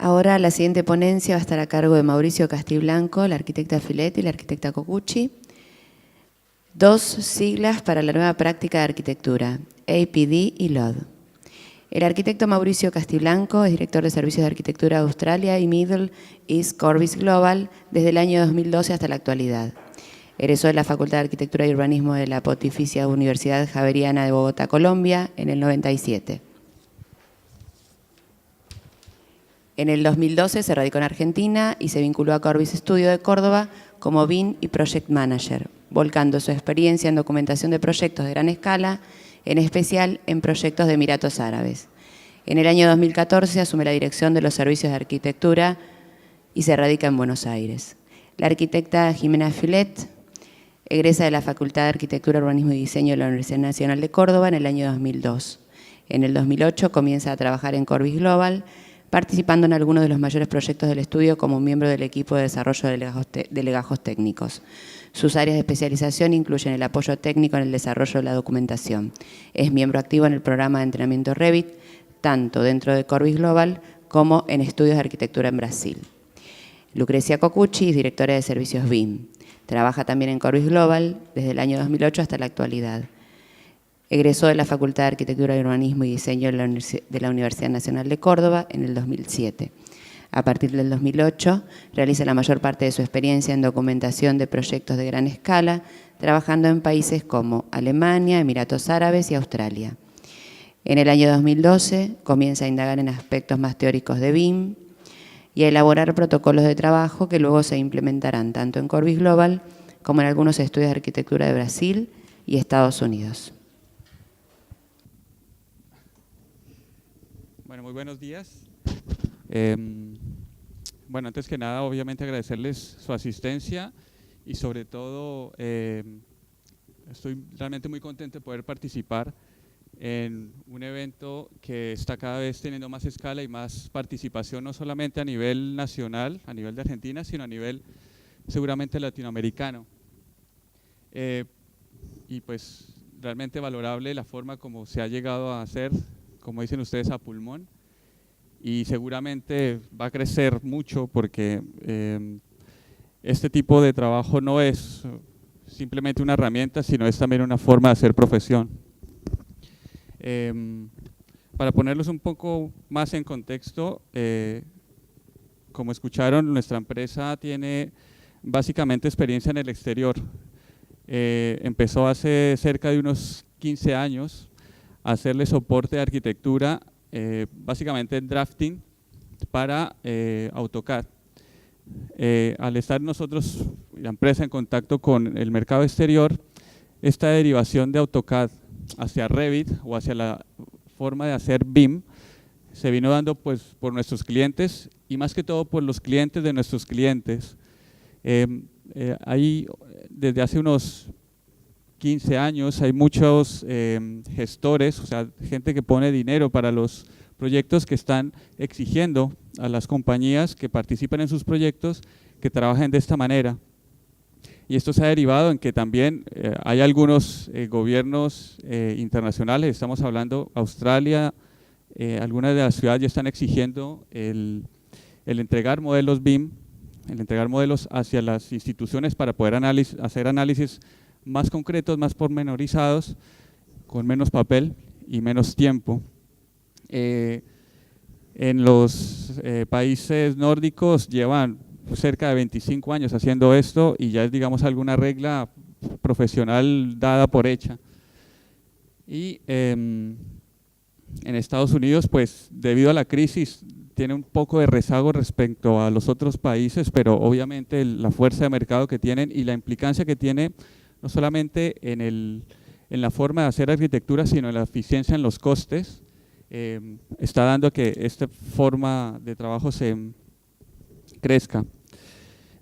Ahora la siguiente ponencia va a estar a cargo de Mauricio Castiblanco, la arquitecta Filet y la arquitecta Cocucci. 2 siglas para la nueva práctica de arquitectura, APD y LOD. El arquitecto Mauricio Castiblanco es director de Servicios de Arquitectura de Australia y Middle East Corbis Global desde el año 2012 hasta la actualidad. Egresó de la Facultad de Arquitectura y Urbanismo de la Pontificia Universidad Javeriana de Bogotá, Colombia, en el 97. En el 2012 se radicó en Argentina y se vinculó a Corbis Studio de Córdoba como BIM y Project Manager, volcando su experiencia en documentación de proyectos de gran escala, en especial en proyectos de Emiratos Árabes. En el año 2014 asume la dirección de los servicios de arquitectura y se radica en Buenos Aires. La arquitecta Jimena Filet egresa de la Facultad de Arquitectura, Urbanismo y Diseño de la Universidad Nacional de Córdoba en el año 2002. En el 2008 comienza a trabajar en Corbis Global, participando en algunos de los mayores proyectos del estudio como miembro del equipo de desarrollo de legajos técnicos. Sus áreas de especialización incluyen el apoyo técnico en el desarrollo de la documentación. Es miembro activo en el programa de entrenamiento Revit, tanto dentro de Corbis Global como en estudios de arquitectura en Brasil. Lucrecia Cocucci es directora de servicios BIM. Trabaja también en Corbis Global desde el año 2008 hasta la actualidad. Egresó de la Facultad de Arquitectura, Urbanismo y Diseño de la Universidad Nacional de Córdoba en el 2007. A partir del 2008, realiza la mayor parte de su experiencia en documentación de proyectos de gran escala, trabajando en países como Alemania, Emiratos Árabes y Australia. En el año 2012, comienza a indagar en aspectos más teóricos de BIM y a elaborar protocolos de trabajo que luego se implementarán tanto en Corbis Global como en algunos estudios de arquitectura de Brasil y Estados Unidos. Bueno, muy buenos días. Bueno, antes que nada, obviamente agradecerles su asistencia y sobre todo estoy realmente muy contento de poder participar en un evento que está cada vez teniendo más escala y más participación, no solamente a nivel nacional, a nivel de Argentina, sino a nivel seguramente latinoamericano. Y pues realmente valorable la forma como se ha llegado a hacer, como dicen ustedes, a pulmón, y seguramente va a crecer mucho porque este tipo de trabajo no es simplemente una herramienta, sino es también una forma de hacer profesión. Para ponerlos un poco más en contexto, como escucharon, nuestra empresa tiene básicamente experiencia en el exterior. Empezó hace cerca de unos 15 años a hacerle soporte de arquitectura, básicamente en drafting para AutoCAD. Al estar nosotros, la empresa, en contacto con el mercado exterior, esta derivación de AutoCAD hacia Revit o hacia la forma de hacer BIM se vino dando pues por nuestros clientes y más que todo por los clientes de nuestros clientes. Ahí desde hace unos 15 años hay muchos gestores, o sea, gente que pone dinero para los proyectos, que están exigiendo a las compañías que participan en sus proyectos que trabajen de esta manera. Y esto se ha derivado en que también hay algunos gobiernos internacionales, estamos hablando Australia, algunas de las ciudades ya están exigiendo el entregar modelos BIM, el entregar modelos hacia las instituciones para poder hacer análisis más concretos, más pormenorizados, con menos papel y menos tiempo. En los países nórdicos llevan cerca de 25 años haciendo esto y ya es, digamos, alguna regla profesional dada por hecha. Y en Estados Unidos, pues debido a la crisis, tiene un poco de rezago respecto a los otros países, pero obviamente la fuerza de mercado que tienen y la implicancia que tiene no solamente en la forma de hacer arquitectura, sino en la eficiencia en los costes, está dando que esta forma de trabajo se crezca.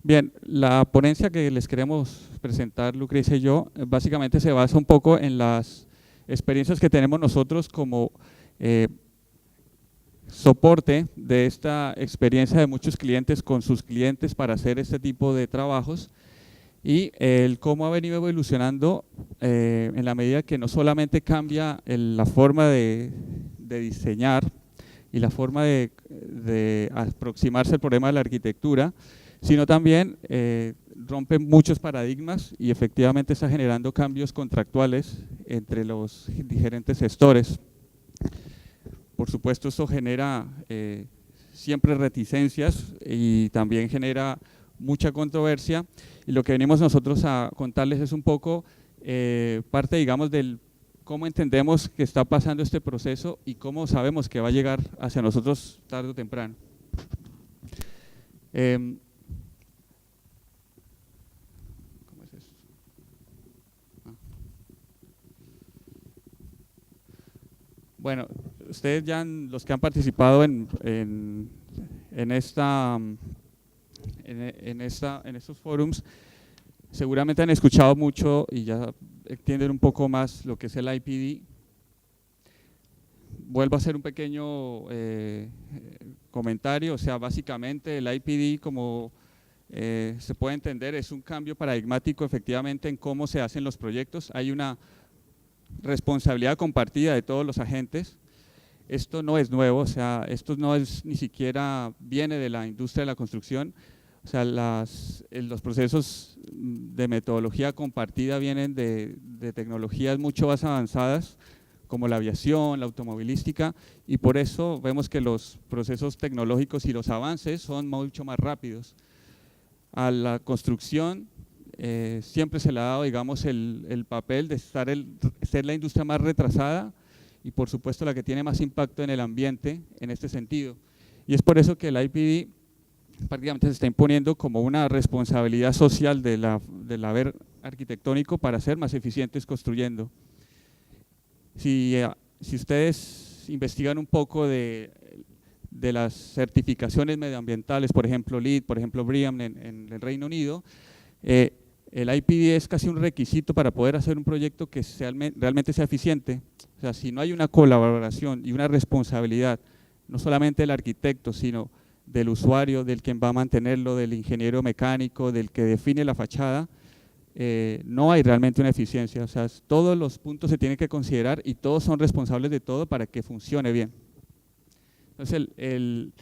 Bien, la ponencia que les queremos presentar, Lucrecia y yo, básicamente se basa un poco en las experiencias que tenemos nosotros como soporte de esta experiencia de muchos clientes con sus clientes para hacer este tipo de trabajos, y el cómo ha venido evolucionando en la medida que no solamente cambia la forma de diseñar, y la forma de aproximarse al problema de la arquitectura, sino también rompe muchos paradigmas y efectivamente está generando cambios contractuales entre los diferentes gestores. Por supuesto, esto genera siempre reticencias y también genera mucha controversia, y lo que venimos nosotros a contarles es un poco parte, digamos, del cómo entendemos que está pasando este proceso y cómo sabemos que va a llegar hacia nosotros tarde o temprano. ¿Cómo es esto? Bueno, ustedes ya, los que han participado en estos forums, seguramente han escuchado mucho y ya entienden un poco más lo que es el IPD. Vuelvo a hacer un pequeño comentario, o sea, básicamente el IPD, como se puede entender, es un cambio paradigmático efectivamente en cómo se hacen los proyectos. Hay una responsabilidad compartida de todos los agentes. Esto no es nuevo, o sea, esto no es ni siquiera viene de la industria de la construcción. O sea, los procesos de metodología compartida vienen de tecnologías mucho más avanzadas, como la aviación, la automovilística, y por eso vemos que los procesos tecnológicos y los avances son mucho más rápidos. A la construcción siempre se le ha dado, digamos, el papel de ser la industria más retrasada y por supuesto la que tiene más impacto en el ambiente en este sentido. Y es por eso que el IPD prácticamente se está imponiendo como una responsabilidad social del haber arquitectónico para ser más eficientes construyendo. Si ustedes investigan un poco de las certificaciones medioambientales, por ejemplo LEED, por ejemplo BREEAM en el Reino Unido, el IPD es casi un requisito para poder hacer un proyecto que realmente sea eficiente. O sea, si no hay una colaboración y una responsabilidad, no solamente del arquitecto, sino del usuario, del quien va a mantenerlo, del ingeniero mecánico, del que define la fachada, no hay realmente una eficiencia. O sea, todos los puntos se tienen que considerar y todos son responsables de todo para que funcione bien. Entonces, el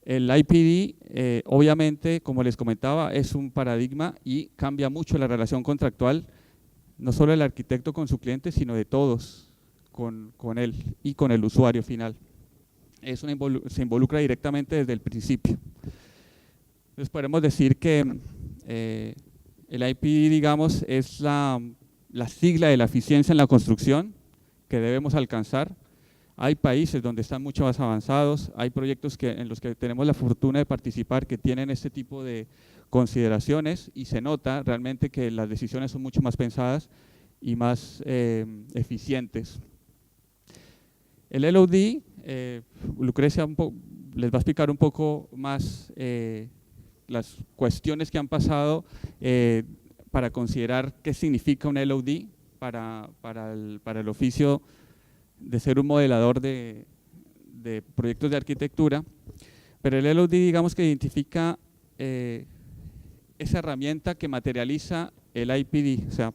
IPD, obviamente, como les comentaba, es un paradigma y cambia mucho la relación contractual, no solo del arquitecto con su cliente, sino de todos con él y con el usuario final. Se involucra directamente desde el principio. Entonces podemos decir que el IPD, digamos, es la sigla de la eficiencia en la construcción que debemos alcanzar. Hay países donde están mucho más avanzados, hay proyectos en los que tenemos la fortuna de participar que tienen este tipo de consideraciones y se nota realmente que las decisiones son mucho más pensadas y más eficientes. El LOD, Lucrecia les va a explicar un poco más las cuestiones que han pasado para considerar qué significa un LOD para el oficio de ser un modelador de proyectos de arquitectura, pero el LOD, digamos, que identifica esa herramienta que materializa el IPD. O sea,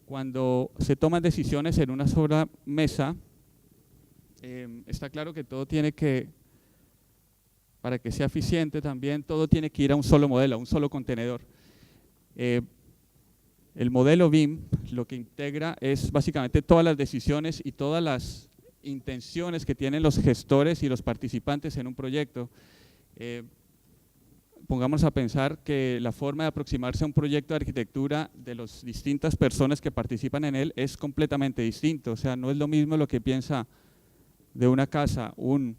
cuando se toman decisiones en una sola mesa, está claro que todo tiene que, para que sea eficiente también, todo tiene que ir a un solo modelo, a un solo contenedor. El modelo BIM lo que integra es básicamente todas las decisiones y todas las intenciones que tienen los gestores y los participantes en un proyecto. Pongámonos a pensar que la forma de aproximarse a un proyecto de arquitectura de las distintas personas que participan en él es completamente distinto. O sea, no es lo mismo lo que piensa de una casa un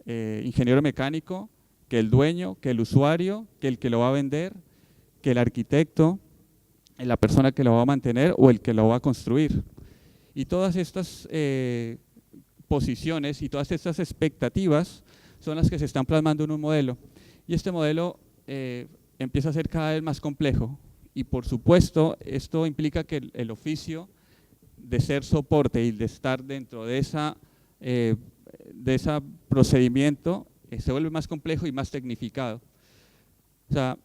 ingeniero mecánico, que el dueño, que el usuario, que el que lo va a vender, que el arquitecto, la persona que lo va a mantener o el que lo va a construir. Y todas estas posiciones y todas estas expectativas son las que se están plasmando en un modelo. Y este modelo empieza a ser cada vez más complejo. Y por supuesto, esto implica que el oficio de ser soporte y de estar dentro de ese procedimiento se vuelve más complejo y más tecnificado. O sea,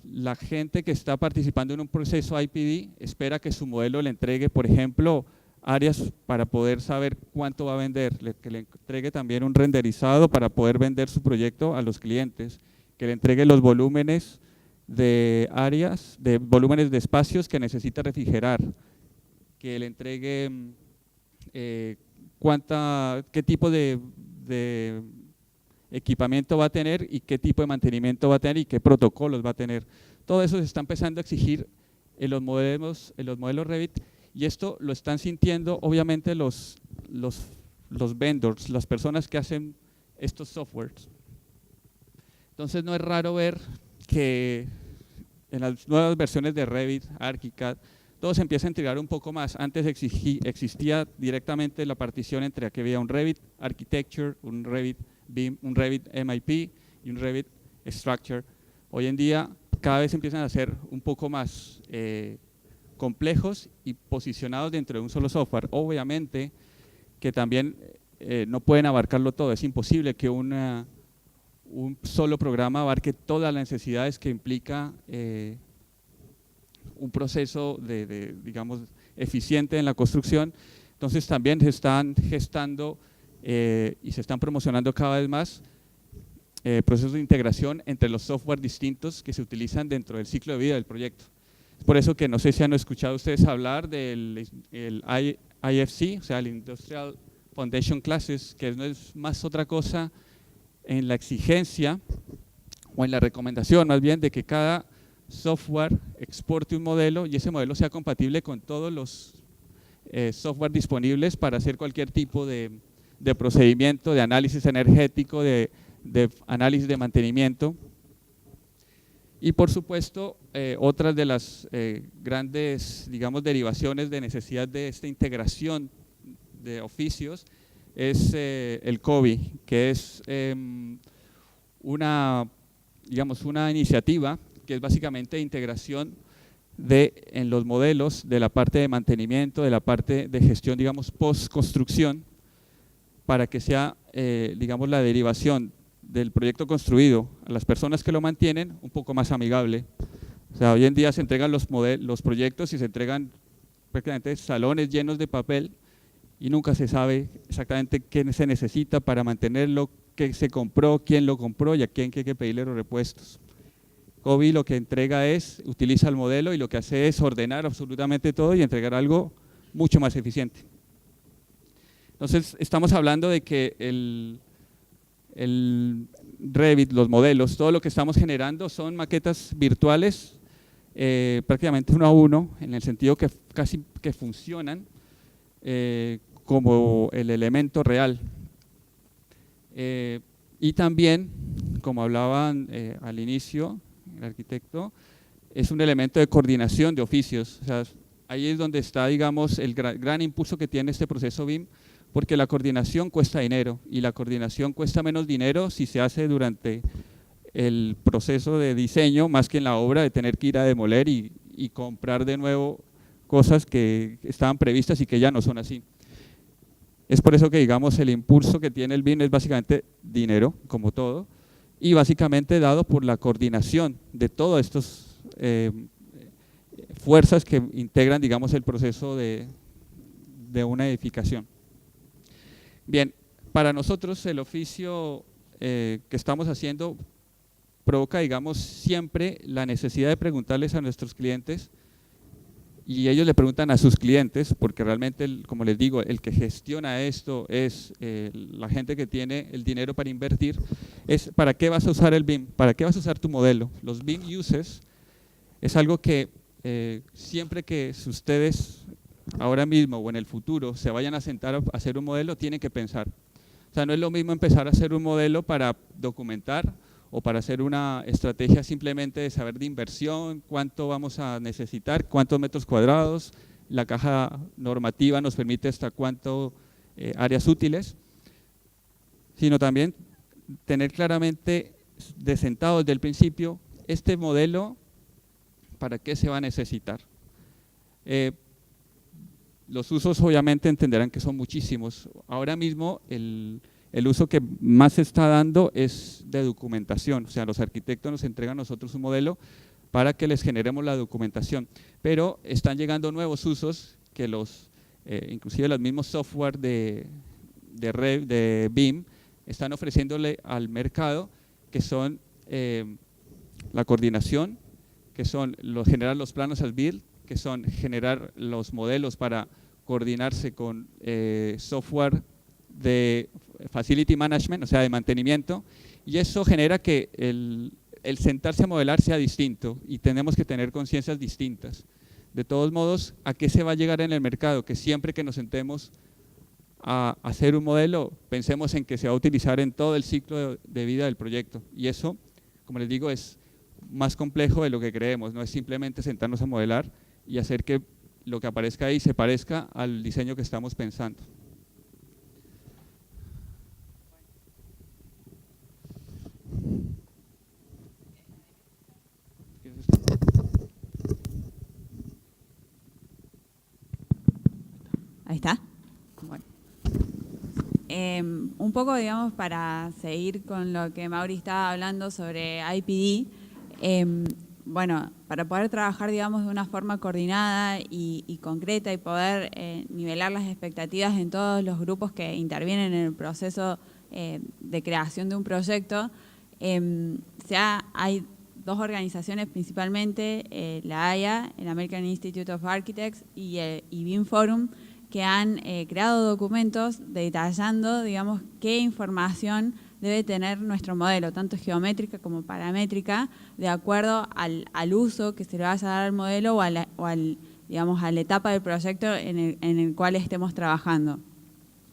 la gente que está participando en un proceso IPD espera que su modelo le entregue, por ejemplo, áreas para poder saber cuánto va a vender, que le entregue también un renderizado para poder vender su proyecto a los clientes, que le entregue los volúmenes de áreas, de volúmenes de espacios que necesita refrigerar, que le entregue qué tipo de equipamiento va a tener y qué tipo de mantenimiento va a tener y qué protocolos va a tener. Todo eso se está empezando a exigir en los modelos Revit, y esto lo están sintiendo obviamente los vendors, las personas que hacen estos softwares. Entonces no es raro ver que en las nuevas versiones de Revit, ArchiCAD, todo se empieza a integrar un poco más. Antes existía directamente la partición entre que había un Revit Architecture, un Revit BIM, un Revit MIP y un Revit Structure. Hoy en día cada vez empiezan a ser un poco más complejos y posicionados dentro de un solo software. Obviamente que también no pueden abarcarlo todo, es imposible que un solo programa abarque todas las necesidades que implica un proceso digamos, eficiente en la construcción. Entonces también se están gestando y se están promocionando cada vez más procesos de integración entre los software distintos que se utilizan dentro del ciclo de vida del proyecto. Es por eso que no sé si han escuchado ustedes hablar del IFC, o sea, el Industrial Foundation Classes, que no es más otra cosa en la exigencia o en la recomendación más bien de que cada software exporte un modelo y ese modelo sea compatible con todos los software disponibles para hacer cualquier tipo de procedimiento, de análisis energético, de análisis de mantenimiento. Y por supuesto, otras de las grandes, digamos, derivaciones de necesidad de esta integración de oficios es el COBI, que es una iniciativa que es básicamente integración en los modelos de la parte de mantenimiento, de la parte de gestión, digamos, post-construcción, para que sea, digamos, la derivación del proyecto construido a las personas que lo mantienen un poco más amigable. O sea, hoy en día se entregan los proyectos y se entregan prácticamente salones llenos de papel y nunca se sabe exactamente qué se necesita para mantenerlo, qué se compró, quién lo compró y a quién hay que pedirle los repuestos. COBI lo que entrega utiliza el modelo y lo que hace es ordenar absolutamente todo y entregar algo mucho más eficiente. Entonces, estamos hablando de que el Revit, los modelos, todo lo que estamos generando son maquetas virtuales prácticamente uno a uno, en el sentido que casi que funcionan como el elemento real. Y también, como hablaban al inicio, el arquitecto, es un elemento de coordinación de oficios. O sea, ahí es donde está, digamos, el gran impulso que tiene este proceso BIM, porque la coordinación cuesta dinero y la coordinación cuesta menos dinero si se hace durante el proceso de diseño más que en la obra de tener que ir a demoler y comprar de nuevo cosas que estaban previstas y que ya no son así. Es por eso que, digamos, el impulso que tiene el BIM es básicamente dinero, como todo, y básicamente dado por la coordinación de todas estas fuerzas que integran, digamos, el proceso de una edificación. Bien, para nosotros el oficio que estamos haciendo provoca, digamos, siempre la necesidad de preguntarles a nuestros clientes, y ellos le preguntan a sus clientes, porque realmente, como les digo, el que gestiona esto es la gente que tiene el dinero para invertir, es ¿para qué vas a usar el BIM? ¿Para qué vas a usar tu modelo? Los BIM uses es algo que siempre que ustedes ahora mismo o en el futuro se vayan a sentar a hacer un modelo, tienen que pensar. O sea, no es lo mismo empezar a hacer un modelo para documentar o para hacer una estrategia simplemente de saber de inversión, cuánto vamos a necesitar, cuántos metros cuadrados, la caja normativa nos permite hasta cuánto áreas útiles, sino también tener claramente de sentado desde el principio este modelo, para qué se va a necesitar. Los usos obviamente entenderán que son muchísimos. Ahora mismo el uso que más se está dando es de documentación, o sea, los arquitectos nos entregan a nosotros un modelo para que les generemos la documentación, pero están llegando nuevos usos que los inclusive los mismos software de BIM, están ofreciéndole al mercado, que son la coordinación, que son generar los planos as built, que son generar los modelos para coordinarse con software de facility management, o sea, de mantenimiento, y eso genera que el sentarse a modelar sea distinto y tenemos que tener conciencias distintas. De todos modos, ¿a qué se va a llegar en el mercado? Que siempre que nos sentemos a hacer un modelo, pensemos en que se va a utilizar en todo el ciclo de vida del proyecto, y eso, como les digo, es más complejo de lo que creemos, no es simplemente sentarnos a modelar y hacer que lo que aparezca ahí se parezca al diseño que estamos pensando. Ahí está. Bueno. Un poco, digamos, para seguir con lo que Mauri estaba hablando sobre IPD, bueno, para poder trabajar, digamos, de una forma coordinada y concreta y poder nivelar las expectativas en todos los grupos que intervienen en el proceso de creación de un proyecto, hay dos organizaciones principalmente, la AIA, el American Institute of Architects, y BIM Forum, que han creado documentos detallando, digamos, qué información debe tener nuestro modelo, tanto geométrica como paramétrica, de acuerdo al uso que se le vaya a dar al modelo digamos, a la etapa del proyecto en el cual estemos trabajando.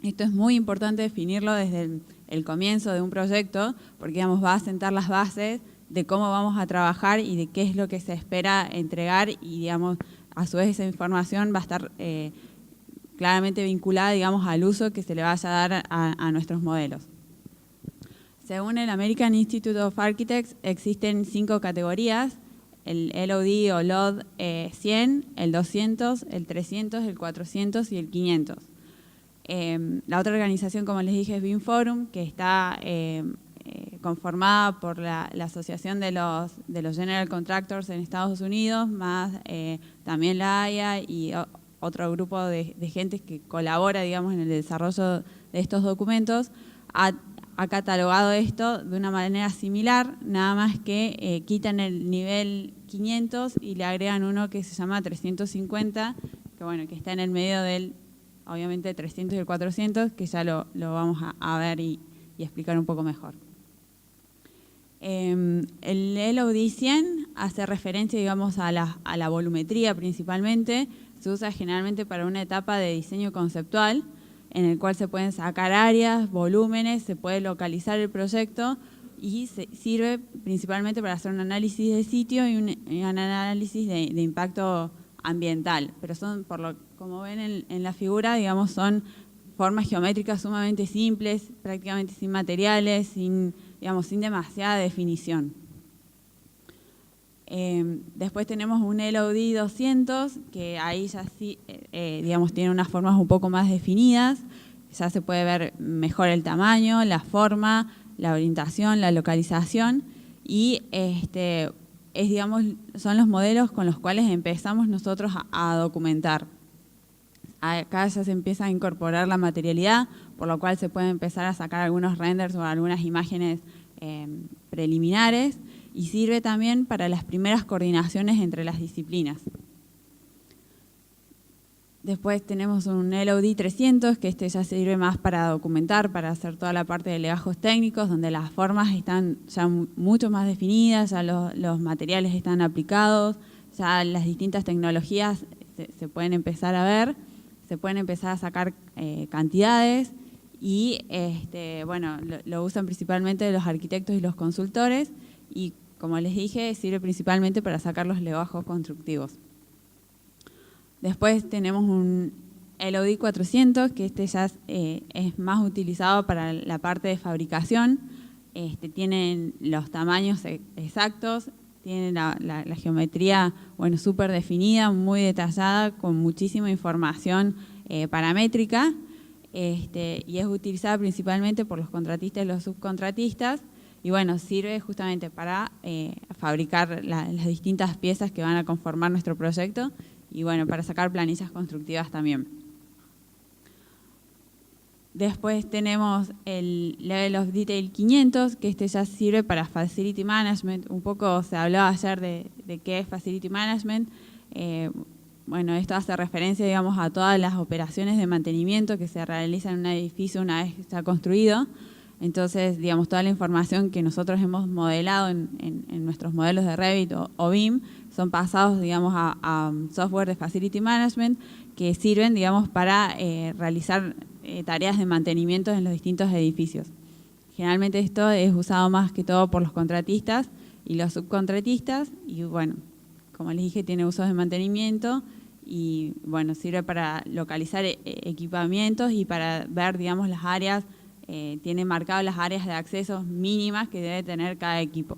Esto es muy importante definirlo desde el comienzo de un proyecto, porque, digamos, va a sentar las bases de cómo vamos a trabajar y de qué es lo que se espera entregar, y, digamos, a su vez esa información va a estar claramente vinculada, digamos, al uso que se le vaya a dar a nuestros modelos. Según el American Institute of Architects, existen 5 categorías: el LOD o LOD 100, el 200, el 300, el 400 y el 500. La otra organización, como les dije, es BIM Forum, que está conformada por la Asociación de los General Contractors en Estados Unidos, más también la AIA y otro grupo de gente que colabora, digamos, en el desarrollo de estos documentos. Ha catalogado esto de una manera similar, nada más que quitan el nivel 500 y le agregan uno que se llama 350, que, bueno, que está en el medio del, obviamente, 300 y el 400, que ya lo vamos a ver y explicar un poco mejor. El LOD 100 hace referencia, digamos, a la volumetría principalmente. Se usa generalmente para una etapa de diseño conceptual, en el cual se pueden sacar áreas, volúmenes, se puede localizar el proyecto y sirve principalmente para hacer un análisis de sitio y un análisis de impacto ambiental. Pero son, como ven en la figura, digamos, son formas geométricas sumamente simples, prácticamente sin materiales, sin demasiada definición. Después tenemos un LOD 200, que ahí ya sí, digamos, tiene unas formas un poco más definidas. Ya se puede ver mejor el tamaño, la forma, la orientación, la localización, y digamos, son los modelos con los cuales empezamos nosotros a documentar. Acá ya se empieza a incorporar la materialidad, por lo cual se puede empezar a sacar algunos renders o algunas imágenes preliminares, y sirve también para las primeras coordinaciones entre las disciplinas. Después tenemos un LOD 300, que ya sirve más para documentar, para hacer toda la parte de legajos técnicos, donde las formas están ya mucho más definidas, ya los materiales están aplicados, ya las distintas tecnologías se pueden empezar a ver, se pueden empezar a sacar cantidades, y bueno, lo usan principalmente los arquitectos y los consultores, y, como les dije, sirve principalmente para sacar los legajos constructivos. Después tenemos un LOD 400, que ya es más utilizado para la parte de fabricación. Tienen los tamaños exactos, tienen la geometría, bueno, súper definida, muy detallada, con muchísima información paramétrica, y es utilizada principalmente por los contratistas y los subcontratistas, y, bueno, sirve justamente para fabricar las distintas piezas que van a conformar nuestro proyecto, y, bueno, para sacar planillas constructivas también. Después tenemos el Level of Detail 500, que ya sirve para Facility Management. Un poco se hablaba ayer de qué es Facility Management. Bueno, esto hace referencia, digamos, a todas las operaciones de mantenimiento que se realizan en un edificio una vez que está construido. Entonces, digamos, toda la información que nosotros hemos modelado en nuestros modelos de Revit o BIM son pasados, digamos, a software de Facility Management que sirven, digamos, para realizar tareas de mantenimiento en los distintos edificios. Generalmente esto es usado más que todo por los contratistas y los subcontratistas y, bueno, como les dije, tiene usos de mantenimiento y, bueno, sirve para localizar equipamientos y para ver, digamos, las áreas. Tiene marcado las áreas de acceso mínimas que debe tener cada equipo.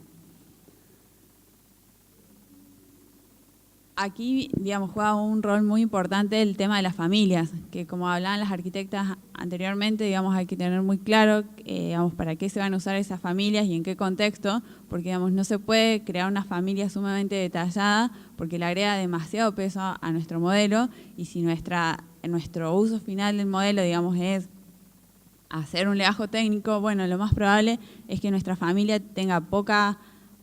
Aquí, digamos, juega un rol muy importante el tema de las familias, que como hablaban las arquitectas anteriormente, digamos, hay que tener muy claro, digamos, para qué se van a usar esas familias y en qué contexto, porque, digamos, no se puede crear una familia sumamente detallada porque le agrega demasiado peso a nuestro modelo y si nuestro uso final del modelo, digamos, es hacer un legajo técnico, bueno, lo más probable es que nuestra familia tenga poca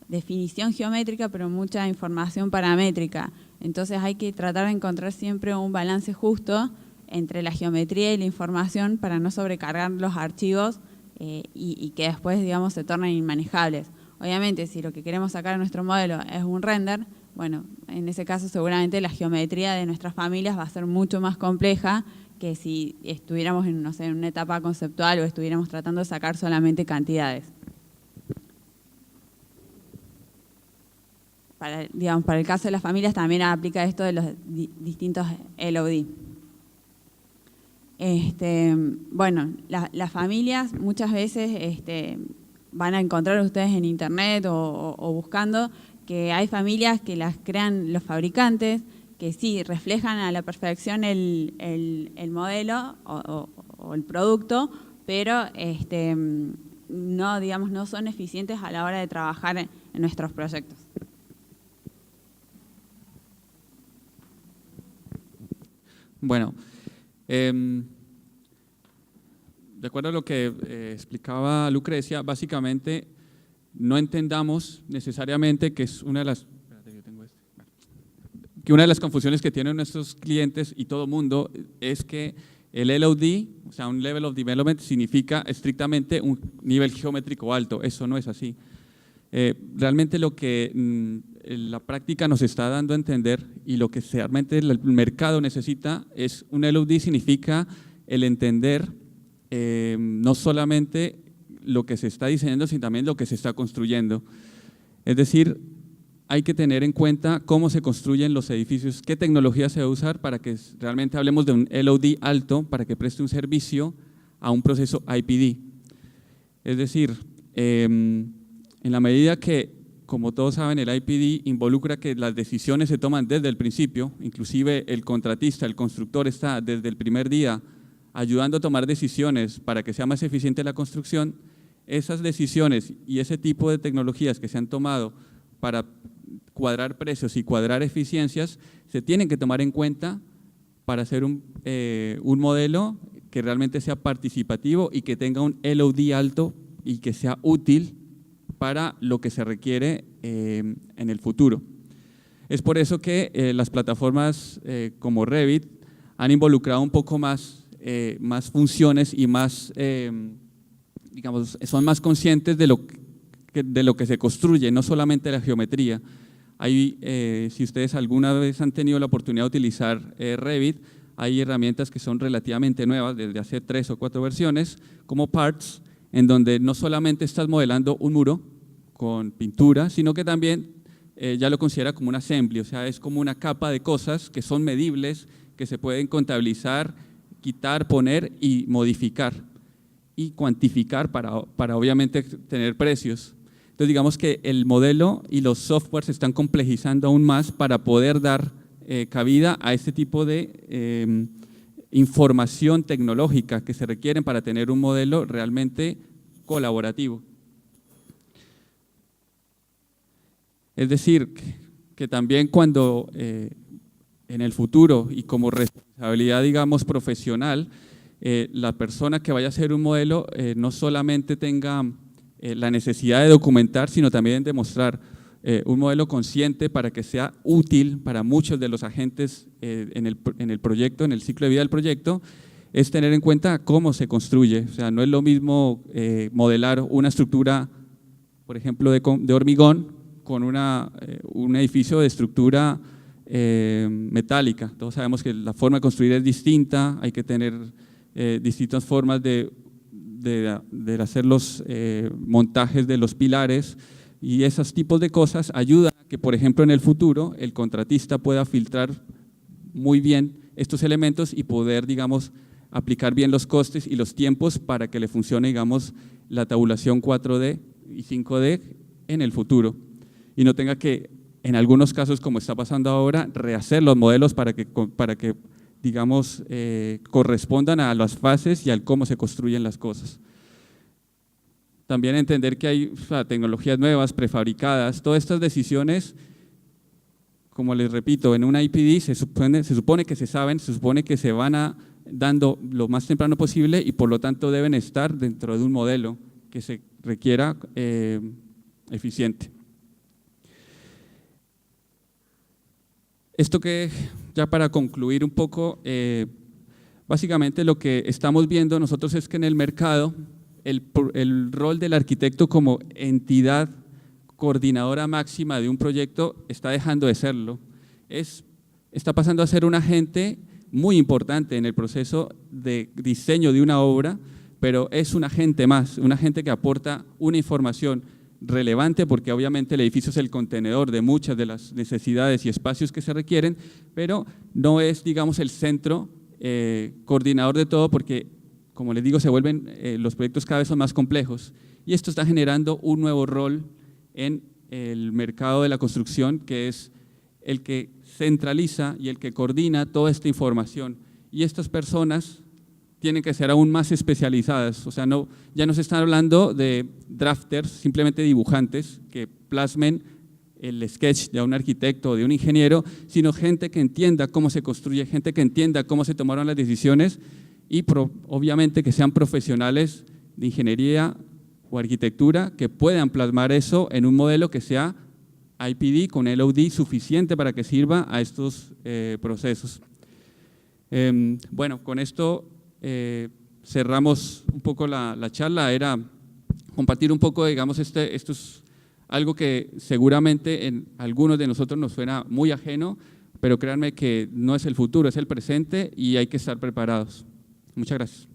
definición geométrica, pero mucha información paramétrica. Entonces hay que tratar de encontrar siempre un balance justo entre la geometría y la información para no sobrecargar los archivos y que después, digamos, se tornen inmanejables. Obviamente, si lo que queremos sacar en nuestro modelo es un render, bueno, en ese caso seguramente la geometría de nuestras familias va a ser mucho más compleja que si estuviéramos en, no sé, en una etapa conceptual o estuviéramos tratando de sacar solamente cantidades. Digamos, para el caso de las familias también aplica esto de los distintos LOD. Bueno, las familias muchas veces van a encontrar ustedes en internet o buscando que hay familias que las crean los fabricantes, que sí reflejan a la perfección el modelo o el producto, pero no, digamos, no son eficientes a la hora de trabajar en nuestros proyectos. Bueno, de acuerdo a lo que explicaba Lucrecia, básicamente no entendamos necesariamente que es una de las confusiones que tienen nuestros clientes y todo mundo es que el LOD, o sea, un Level of Development, significa estrictamente un nivel geométrico alto. Eso no es así. Realmente lo que la práctica nos está dando a entender y lo que realmente el mercado necesita es un LOD, significa el entender no solamente lo que se está diseñando, sino también lo que se está construyendo. Es decir, hay que tener en cuenta cómo se construyen los edificios, qué tecnología se va a usar para que realmente hablemos de un LOD alto, para que preste un servicio a un proceso IPD. Es decir, en la medida que, como todos saben, el IPD involucra que las decisiones se toman desde el principio, inclusive el contratista, el constructor está desde el primer día ayudando a tomar decisiones para que sea más eficiente la construcción. Esas decisiones y ese tipo de tecnologías que se han tomado para cuadrar precios y cuadrar eficiencias se tienen que tomar en cuenta para hacer un modelo que realmente sea participativo y que tenga un LOD alto y que sea útil para lo que se requiere en el futuro. Es por eso que las plataformas como Revit han involucrado un poco más funciones y más, digamos, son más conscientes de lo que se construye, no solamente la geometría. Si ustedes alguna vez han tenido la oportunidad de utilizar Revit, hay herramientas que son relativamente nuevas, desde hace 3 o 4 versiones, como Parts, en donde no solamente estás modelando un muro con pintura, sino que también ya lo considera como un assembly, o sea, es como una capa de cosas que son medibles, que se pueden contabilizar, quitar, poner y modificar y cuantificar para obviamente tener precios. Entonces digamos que el modelo y los softwares se están complejizando aún más para poder dar cabida a este tipo de información tecnológica que se requieren para tener un modelo realmente colaborativo. Es decir, que también cuando en el futuro y como responsabilidad, digamos, profesional, la persona que vaya a hacer un modelo no solamente tenga la necesidad de documentar, sino también de mostrar un modelo consciente para que sea útil para muchos de los agentes en el proyecto, en el ciclo de vida del proyecto, es tener en cuenta cómo se construye. O sea, no es lo mismo modelar una estructura, por ejemplo, de hormigón con un edificio de estructura metálica. Todos sabemos que la forma de construir es distinta, hay que tener distintas formas de hacer los montajes de los pilares, y esos tipos de cosas ayudan a que, por ejemplo, en el futuro el contratista pueda filtrar muy bien estos elementos y poder, digamos, aplicar bien los costes y los tiempos para que le funcione, digamos, la tabulación 4D y 5D en el futuro, y no tenga que, en algunos casos, como está pasando ahora, rehacer los modelos para que digamos, correspondan a las fases y al cómo se construyen las cosas. También entender que hay tecnologías nuevas, prefabricadas, todas estas decisiones, como les repito, en una IPD se supone que se saben, se supone que se van dando lo más temprano posible, y por lo tanto deben estar dentro de un modelo que se requiera eficiente. Esto que, ya para concluir un poco, básicamente lo que estamos viendo nosotros es que en el mercado el rol del arquitecto como entidad coordinadora máxima de un proyecto está dejando de serlo. Está pasando a ser un agente muy importante en el proceso de diseño de una obra, pero es un agente más, un agente que aporta una información relevante, porque obviamente el edificio es el contenedor de muchas de las necesidades y espacios que se requieren, pero no es, digamos, el centro coordinador de todo, porque, como les digo, se vuelven los proyectos cada vez son más complejos, y esto está generando un nuevo rol en el mercado de la construcción, que es el que centraliza y el que coordina toda esta información, y estas personas tienen que ser aún más especializadas. O sea, ya no se están hablando de drafters, simplemente dibujantes que plasmen el sketch de un arquitecto o de un ingeniero, sino gente que entienda cómo se construye, gente que entienda cómo se tomaron las decisiones, y obviamente que sean profesionales de ingeniería o arquitectura que puedan plasmar eso en un modelo que sea IPD con LOD suficiente para que sirva a estos procesos. Bueno, con esto cerramos un poco la charla. Era compartir un poco, digamos, esto es algo que seguramente en algunos de nosotros nos suena muy ajeno, pero créanme que no es el futuro, es el presente, y hay que estar preparados. Muchas gracias.